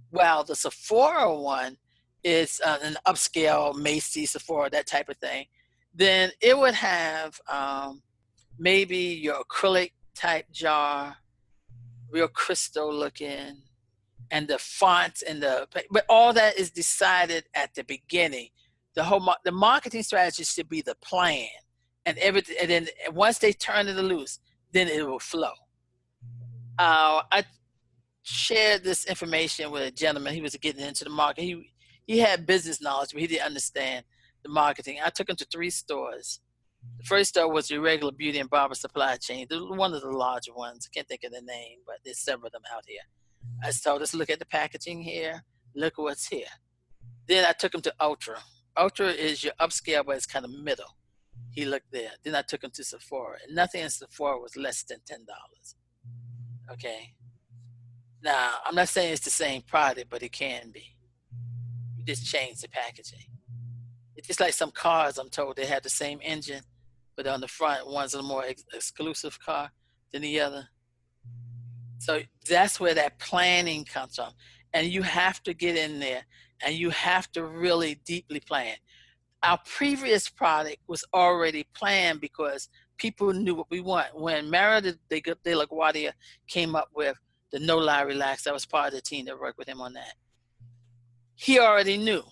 While the Sephora one is an upscale Macy's, Sephora, that type of thing. Then it would have maybe your acrylic type jar, real crystal looking, and the fonts and but all that is decided at the beginning. The marketing strategy should be the plan, and everything. And then once they turn it loose, then it will flow. I shared this information with a gentleman. He was getting into the market. He had business knowledge, but he didn't understand the marketing. I took him to 3 stores. The first store was your regular beauty and barber supply chain, one of the larger ones. I can't think of the name, but there's several of them out here. I told us, look at the packaging here. Look at what's here. Then I took him to Ultra. Ultra is your upscale, but it's kind of middle. He looked there. Then I took him to Sephora. And nothing in Sephora was less than $10. Okay. Now, I'm not saying it's the same product, but it can be. You just change the packaging. It's just like some cars, I'm told, they have the same engine, but on the front, one's a more exclusive car than the other. So that's where that planning comes from. And you have to get in there and you have to really deeply plan. Our previous product was already planned because people knew what we want. When Margaret de la Guardia came up with the No Lie Relax, I was part of the team that worked with him on that. He already knew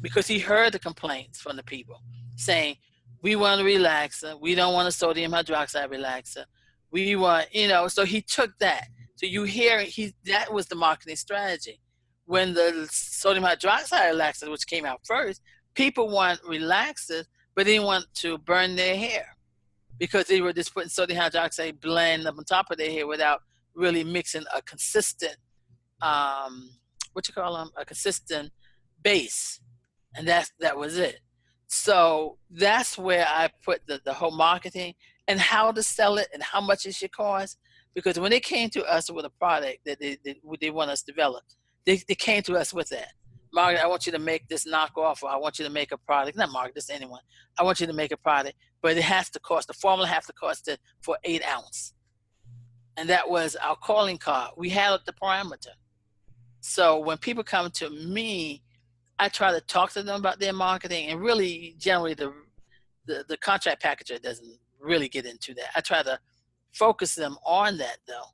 because he heard the complaints from the people saying, we want a relaxer. We don't want a sodium hydroxide relaxer. We want, so he took that. So you hear, that was the marketing strategy. When the sodium hydroxide relaxers, which came out first, people want relaxers, but they didn't want to burn their hair because they were just putting sodium hydroxide blend up on top of their hair without really mixing a consistent, a consistent base. And that was it. So that's where I put the whole marketing and how to sell it and how much it should cost. Because when they came to us with a product that they want us to develop, they came to us with that. Margaret, I want you to make this knockoff, or I want you to make a product. Not Margaret, just anyone. I want you to make a product, but it has to cost, the formula has to cost it for 8 ounce. And that was our calling card. We had the parameter. So when people come to me, I try to talk to them about their marketing, and really generally the contract packager doesn't really get into that. I try to focus them on that though.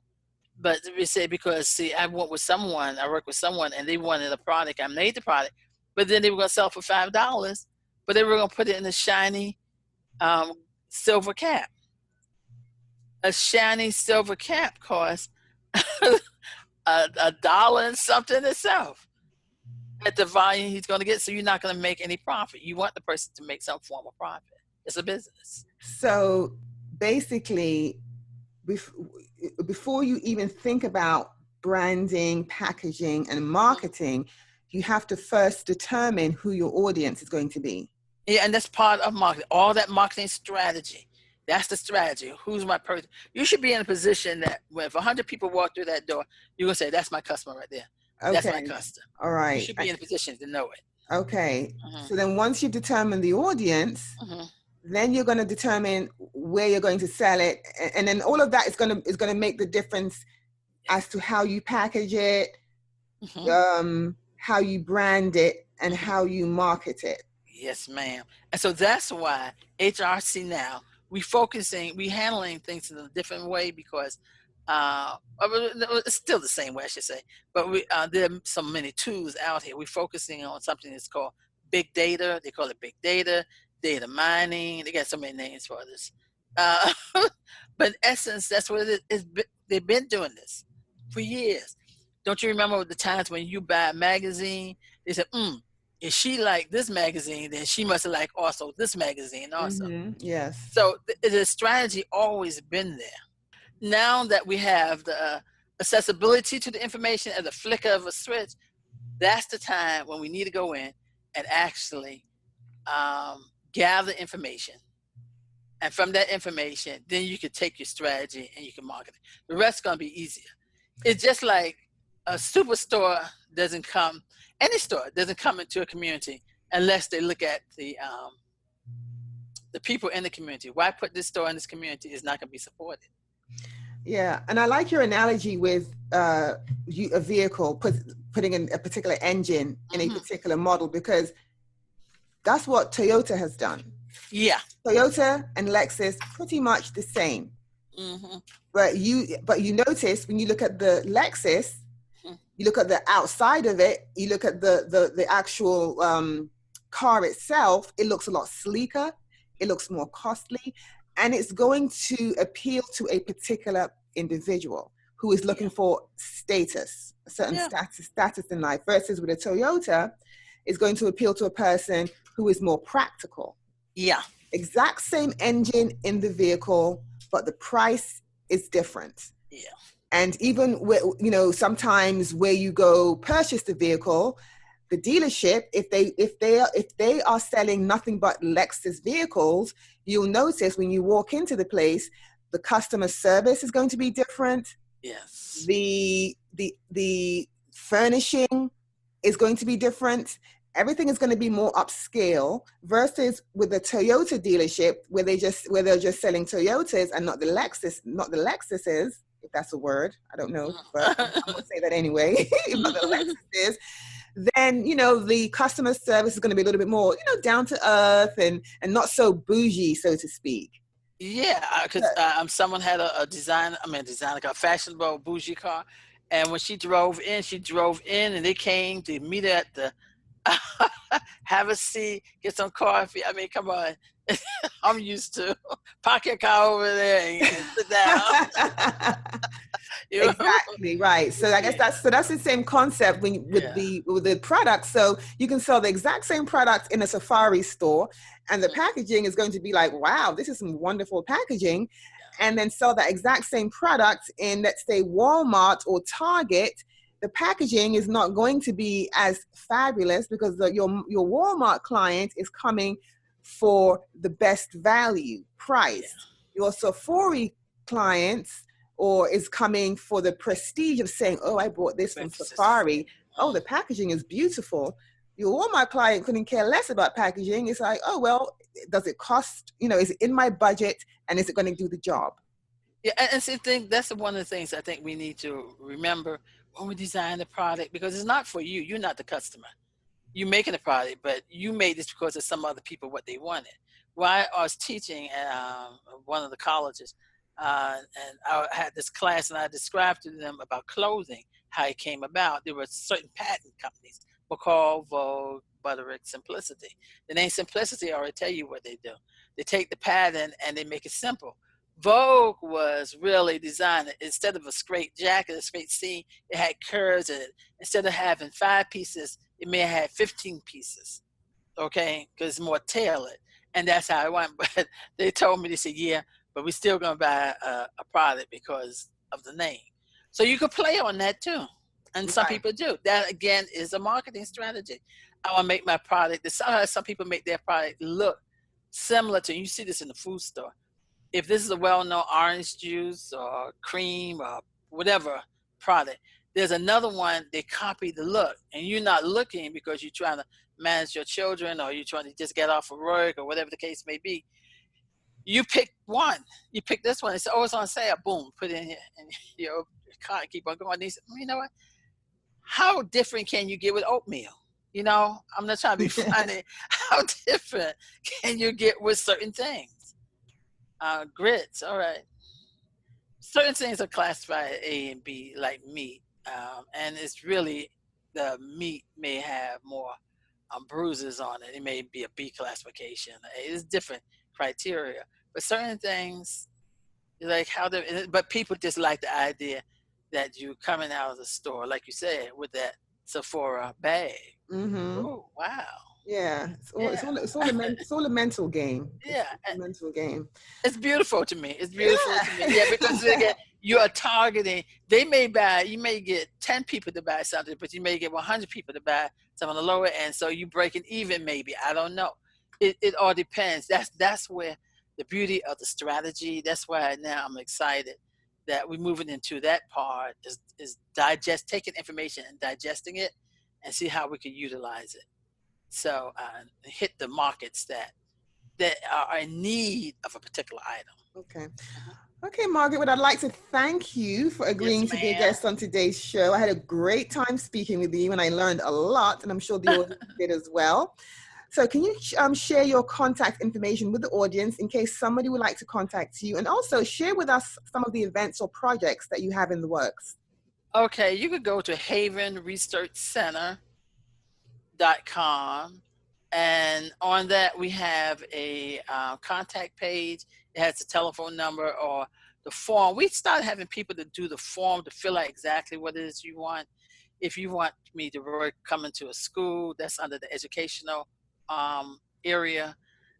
But we say, because see, I worked with someone and they wanted a product. I made the product, but then they were going to sell for $5, but they were going to put it in a shiny um, silver cap. A shiny silver cap costs a dollar and something itself at the volume he's going to get. So you're not going to make any profit. You want the person to make some form of profit. It's a business. So basically, before you even think about branding, packaging, and marketing, you have to first determine who your audience is going to be. Yeah, and that's part of marketing. All that marketing strategy. That's the strategy. Who's my person? You should be in a position that if 100 people walk through that door, you're going to say, that's my customer right there. That's my Okay. customer. All right. You should be in a position to know it. Okay. So then once you determine the audience, then you're going to determine where you're going to sell it. And then all of that is going to make the difference as to how you package it, how you brand it, and how you market it. Yes, ma'am. And so that's why HRC now, we handling things in a different way, because it's still the same way, I should say, but there are so many tools out here. We're focusing on something that's called big data. They call it big data, data mining. They got so many names for this. But in essence, that's what it is. They've been doing this for years. Don't you remember the times when you buy a magazine, they said, if she liked this magazine, then she must have liked also this magazine also. Yes. So the strategy always been there. Now that we have the accessibility to the information at the flicker of a switch, that's the time when we need to go in and actually gather information. And from that information, then you can take your strategy and you can market it. The rest is going to be easier. It's just like a superstore any store doesn't come into a community unless they look at the people in the community. Why put this store in this community is not going to be supported. Yeah, and I like your analogy with a vehicle, putting in a particular engine in a particular model, because that's what Toyota has done. Yeah. Toyota and Lexus, pretty much the same. But you notice when you look at the Lexus, you look at the outside of it, you look at the actual car itself, it looks a lot sleeker, it looks more costly, and it's going to appeal to a particular individual who is looking for status, a certain status in life, versus with a Toyota, is going to appeal to a person who is more practical. Yeah. Exact same engine in the vehicle, but the price is different. Yeah. And even sometimes where you go purchase the vehicle, the dealership, if they are selling nothing but Lexus vehicles, you'll notice when you walk into the place, the customer service is going to be different. Yes. The furnishing is going to be different. Everything is going to be more upscale, versus with the Toyota dealership where they're just selling Toyotas and not the Lexuses, if that's a word. I don't know, but I'm going to say that anyway. Not the Lexuses. Then, the customer service is going to be a little bit more, down to earth and not so bougie, so to speak. Yeah, because someone had a fashionable bougie car. And when she drove in and they came to meet her at the, have a seat, get some coffee. I mean, come on. I'm used to park your car over there and sit down. Exactly right. So I guess that's the same concept with the product. So you can sell the exact same product in a Safari store, and the packaging is going to be like, wow, this is some wonderful packaging, and then sell that exact same product in, let's say, Walmart or Target. The packaging is not going to be as fabulous because your Walmart client is coming for the best value price. Yeah. Your Safari clients is coming for the prestige of saying, oh, I bought this from Safari. Oh, the packaging is beautiful. Your Walmart client couldn't care less about packaging. It's like, oh, well, does it cost, is it in my budget, and is it going to do the job? Yeah, and see, that's one of the things I think we need to remember when we design the product, because it's not for you. You're not the customer. You're making the product, but you made this because of some other people, what they wanted. While I was teaching at one of the colleges, And I had this class, and I described to them about clothing, how it came about. There were certain patent companies, McCall, Vogue, Butterick, Simplicity. The name Simplicity already tell you what they do. They take the pattern and they make it simple. Vogue was really designed, instead of a straight jacket, a straight seam, it had curves in it. Instead of having 5 pieces, it may have had 15 pieces, okay, because it's more tailored. And that's how I went. But they told me, they said, yeah, but we're still going to buy a product because of the name. So you could play on that too. And some Right. people do. That, again, is a marketing strategy. I want to make my product, some people make their product look similar to, you see this in the food store. If this is a well-known orange juice or cream or whatever product, there's another one, they copy the look, and you're not looking because you're trying to manage your children, or you're trying to just get off of work, or whatever the case may be. You pick one, you pick this one, it's, oh, it's on sale, boom, put it in here, and your cart keep on going. You know what? How different can you get with oatmeal? You know, I'm not trying to be funny. How different can you get with certain things? Grits, all right. Certain things are classified A and B, like meat, and it's really, the meat may have more bruises on it. It may be a B classification. It's different criteria, but certain things, like how they, but people just like the idea that you coming out of the store, like you said, with that Sephora bag. Mm-hmm. Oh wow, Yeah. yeah, It's all a mental game. It's yeah. a mental game. It's beautiful to me. It's beautiful to me. Yeah, because Yeah. again, you are targeting. They may buy. You may get 10 people to buy something, but you may get 100 people to buy some on the lower end. So you breaking even, maybe. I don't know. It all depends. That's where the beauty of the strategy. That's why now I'm excited that we're moving into that part, is taking information and digesting it, and see how we can utilize it. So hit the markets that are in need of a particular item. Okay. Mhm. Okay, Margaret, well, I'd like to thank you for Yes, agreeing to be a ma'am. guest on today's show. I had a great time speaking with you and I learned a lot, and I'm sure the audience did as well. So, can you share your contact information with the audience in case somebody would like to contact you? And also share with us some of the events or projects that you have in the works. Okay, you could go to havenresearchcenter.com, and on that we have a contact page. It has the telephone number or the form. We started having people to do the form to fill out exactly what it is you want. If you want me to work, come into a school, that's under the educational area.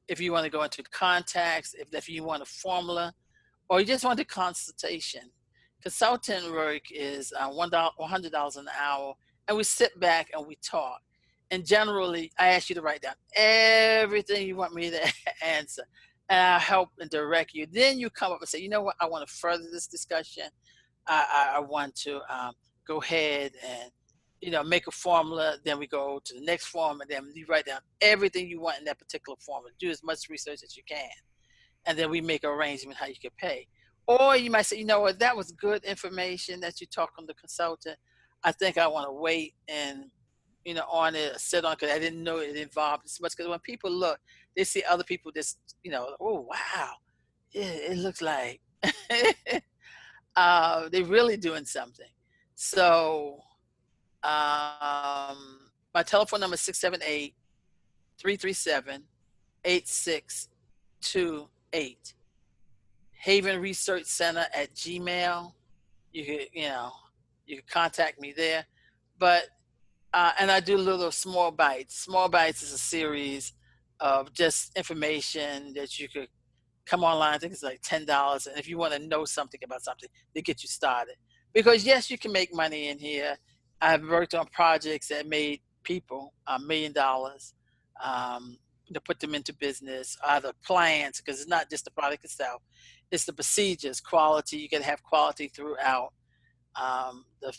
If you want to go into contacts, if you want a formula, or you just want a consultation. Consultant work is $100 an hour, and we sit back and we talk. And generally, I ask you to write down everything you want me to answer, and I'll help and direct you. Then you come up and say, you know what, I want to further this discussion. I want to go ahead and make a formula. Then we go to the next form, and then you write down everything you want in that particular formula. Do as much research as you can, and then we make an arrangement how you can pay. Or you might say, you know what, that was good information that you talk on the consultant. I think I want to wait and on it, sit on, because I didn't know it involved this much. Because when people look, they see other people just, oh wow, yeah, it looks like they're really doing something. So my telephone number is 678-337-8628. Haven Research Center at Gmail. You could, you could contact me there. But and I do little small bites. Small bites is a series of just information that you could come online. I think it's like $10, and if you want to know something about something, they get you started. Because yes, you can make money in here. I've worked on projects that made people $1 million. To put them into business, either plans, because it's not just the product itself, it's the procedures, quality. You can have quality throughout. The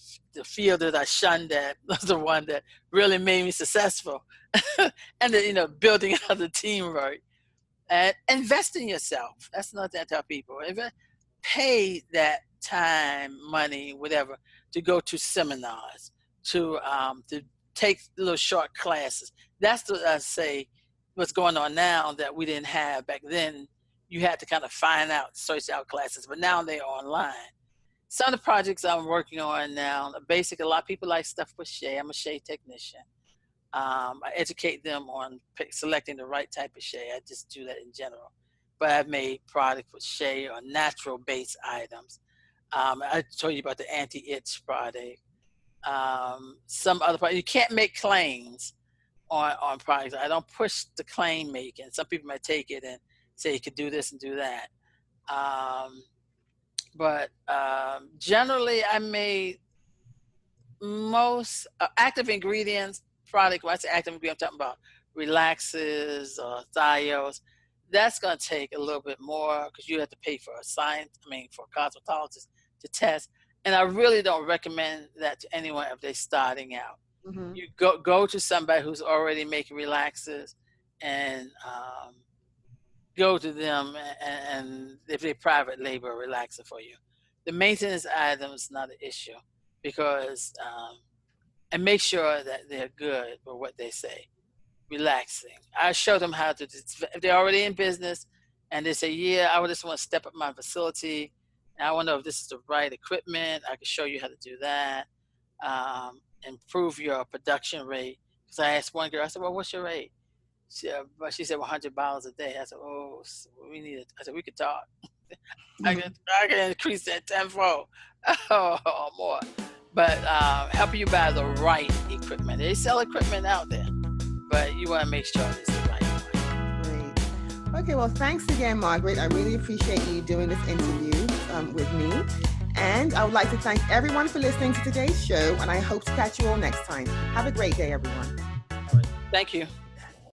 field that I shunned at was the one that really made me successful, and then, building out the teamwork and invest in yourself. That's not that tell people. Pay that time, money, whatever, to go to seminars, to take little short classes. That's what I say. What's going on now that we didn't have back then you had to kind of search out classes, but now they're online. Some of the projects I'm working on now, basic, a lot of people like stuff with shea. I'm a shea technician. I educate them on selecting the right type of shea. I just do that in general. But I've made product with shea or natural based items. I told you about the anti-itch product. Some other products. You can't make claims on products. I don't push the claim making. Some people might take it and say you could do this and do that. But generally, I made most active ingredients product. When I say active ingredient, I'm talking about relaxes or thiols. That's going to take a little bit more because you have to pay for for a cosmetologist to test. And I really don't recommend that to anyone if they're starting out. Mm-hmm. You go to somebody who's already making relaxes and go to them, and if they private label a relaxer for you. The maintenance item is not an issue because, and make sure that they're good with what they say. Relaxing. I show them how to, if they're already in business and they say, yeah, I just want to step up my facility and I want to know if this is the right equipment, I can show you how to do that. Improve your production rate. Because I asked one girl, I said, well, what's your rate? She said, 100 bottles a day. I said, oh, we need it. I said, we could talk. I can increase that tenfold or more. But help you buy the right equipment. They sell equipment out there, but you want to make sure it's the right one. Great. Okay, well, thanks again, Margaret. I really appreciate you doing this interview with me. And I would like to thank everyone for listening to today's show, and I hope to catch you all next time. Have a great day, everyone. All right. Thank you.